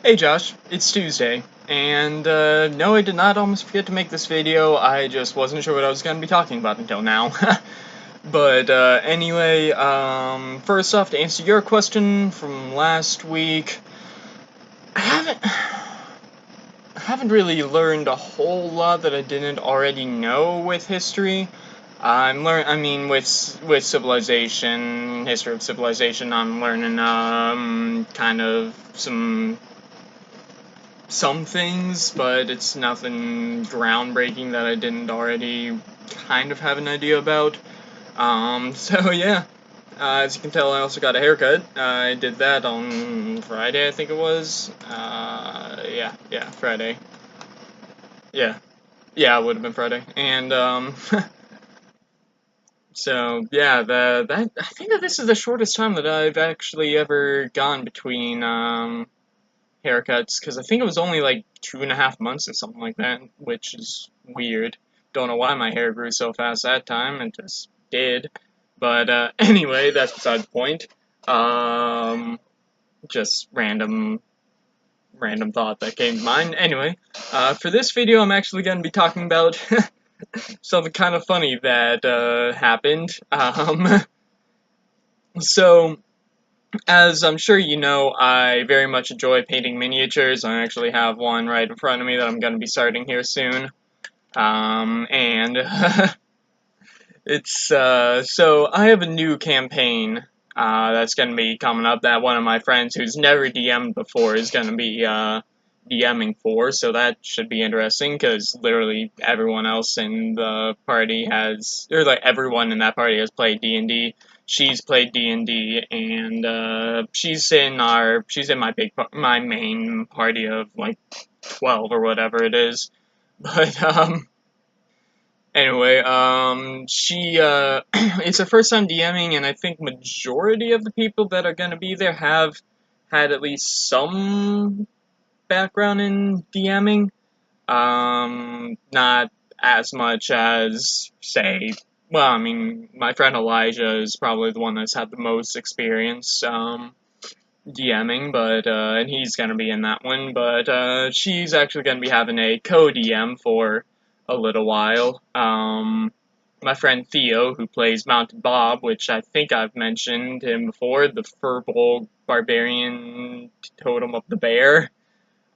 Hey Josh, it's Tuesday, and no, I did not almost forget to make this video. I just wasn't sure what I was going to be talking about until now. But anyway, first off, to answer your question from last week, I haven't really learned a whole lot that I didn't already know with history. I mean, with civilization, history of civilization, I'm learning kind of some things, but it's nothing groundbreaking that I didn't already kind of have an idea about. So yeah, as you can tell, I also got a haircut. I did that on Friday, I think it was. Yeah, Friday. Yeah, yeah, it would have been Friday. And so yeah, that I think that this is the shortest time that I've actually ever gone between haircuts, because I think it was only like 2.5 months or something like that, which is weird. Don't know why my hair grew so fast that time, it just did. But anyway, that's beside the point. Just random thought that came to mind. Anyway, for this video, I'm actually going to be talking about something kind of funny that happened. So, as I'm sure you know, I very much enjoy painting miniatures. I actually have one right in front of me that I'm going to be starting here soon. And so I have a new campaign that's going to be coming up that one of my friends who's never DM'd before is going to be DMing for, so that should be interesting, because literally everyone else in the party has, or like everyone in that party has played D&D. She's played D&D, and she's in my main party of like 12 or whatever it is. But anyway, she it's her first time DMing, and I think majority of the people that are gonna be there have had at least some background in DMing. Not as much as, say, well, I mean, my friend Elijah is probably the one that's had the most experience, DMing, but, and he's gonna be in that one, but, she's actually gonna be having a co-DM for a little while. My friend Theo, who plays Mounted Bob, which I think I've mentioned him before, the Furbolg Barbarian Totem of the Bear,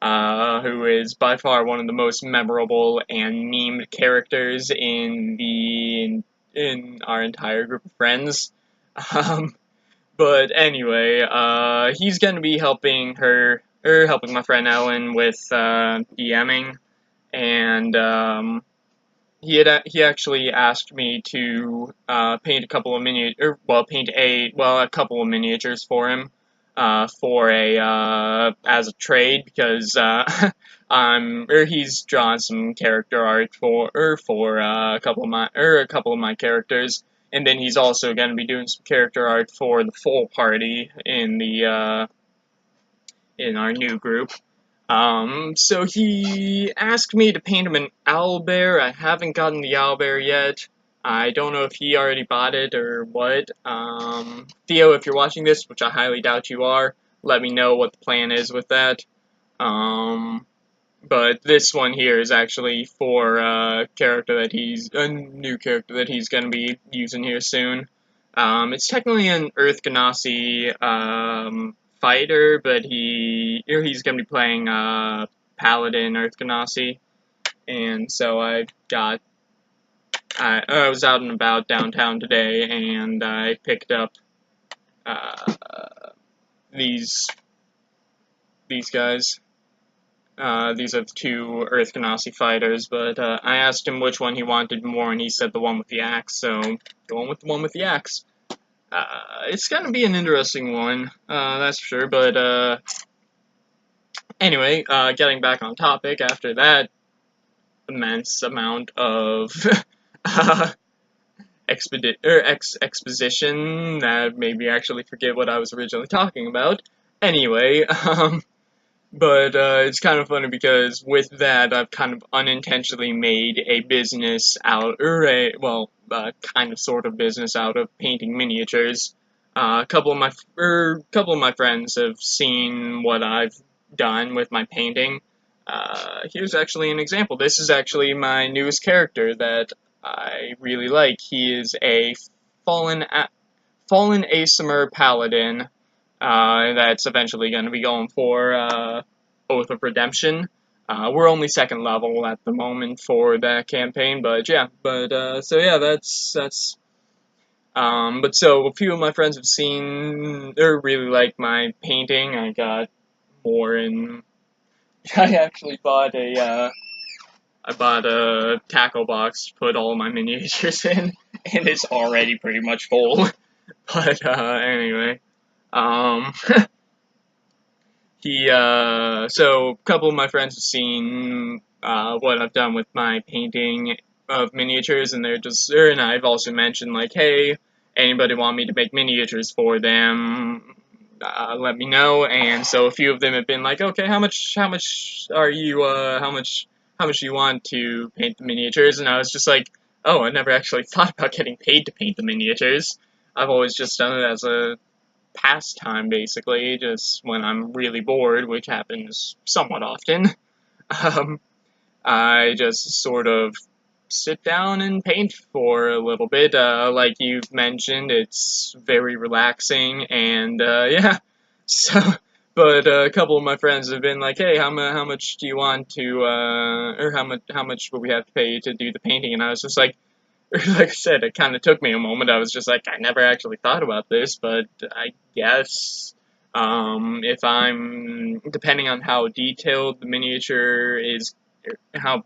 who is by far one of the most memorable and memed characters in our entire group of friends. Um, but anyway, he's gonna be helping helping my friend Ellen with DMing, and he actually asked me to paint a couple of a couple of miniatures for him, for a as a trade, because he's drawn some character art for a couple of my characters, and then he's also going to be doing some character art for the full party in our new group. So he asked me to paint him an owlbear. I haven't gotten the owlbear yet. I don't know if he already bought it or what. Theo, if you're watching this, which I highly doubt you are, let me know what the plan is with that. But this one here is actually for a new character that he's going to be using here soon. It's technically an Earth Ganassi, fighter, but he's going to be playing, Paladin Earth Ganassi, and so I was out and about downtown today, and I picked up, uh, these guys. These are the two Earth Ganassi fighters, but I asked him which one he wanted more, and he said the one with the axe, so going with the one with the axe. It's gonna be an interesting one, that's for sure, but anyway, getting back on topic, after that immense amount of exposition that made me actually forget what I was originally talking about. Anyway, but it's kind of funny because with that, I've kind of unintentionally made a business out, kind of sort of business out of painting miniatures. A couple of my friends have seen what I've done with my painting. Here's actually an example. This is actually my newest character that I really like. He is a fallen fallen Asimur paladin that's eventually going to be going for Oath of Redemption. We're only second level at the moment for that campaign, but yeah, so yeah, but so a few of my friends have seen, or really like my painting. I got more in, I actually I bought a tackle box to put all my miniatures in, and it's already pretty much full. But, anyway, um, so a couple of my friends have seen, what I've done with my painting of miniatures, and and I've also mentioned, like, hey, anybody want me to make miniatures for them, let me know, and so a few of them have been like, okay, how much are you, how much do you want to paint the miniatures, and I was just like, oh, I never actually thought about getting paid to paint the miniatures. I've always just done it as a pastime, basically, just when I'm really bored, which happens somewhat often. Um, I just sort of sit down and paint for a little bit. Like you've mentioned, it's very relaxing, and yeah. So, but a couple of my friends have been like, "Hey, how much do you want to, or how much will we have to pay to do the painting?" And I was just like, like I said, it kind of took me a moment. I was just like, I never actually thought about this, but I guess if I'm, depending on how detailed the miniature is, how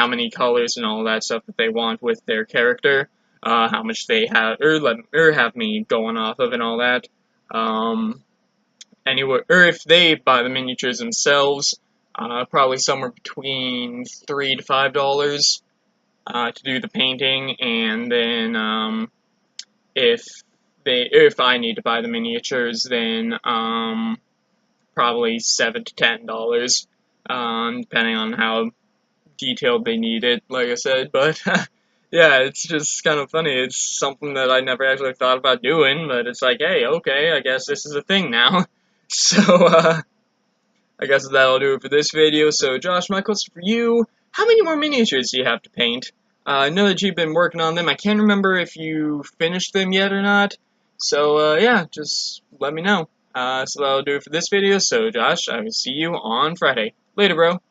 many colors and all that stuff that they want with their character, how much they have, or have me going off of and all that. Um, anywhere, or if they buy the miniatures themselves, probably somewhere between $3 to $5 to do the painting, and then if if I need to buy the miniatures, then probably $7 to $10, depending on how detailed they need it. Like I said, but yeah, it's just kind of funny. It's something that I never actually thought about doing, but it's like, hey, okay, I guess this is a thing now. So I guess that'll do it for this video. So, Josh, my question for you, how many more miniatures do you have to paint? I know that you've been working on them. I can't remember if you finished them yet or not. So, yeah, just let me know. So that'll do it for this video. So, Josh, I will see you on Friday. Later, bro.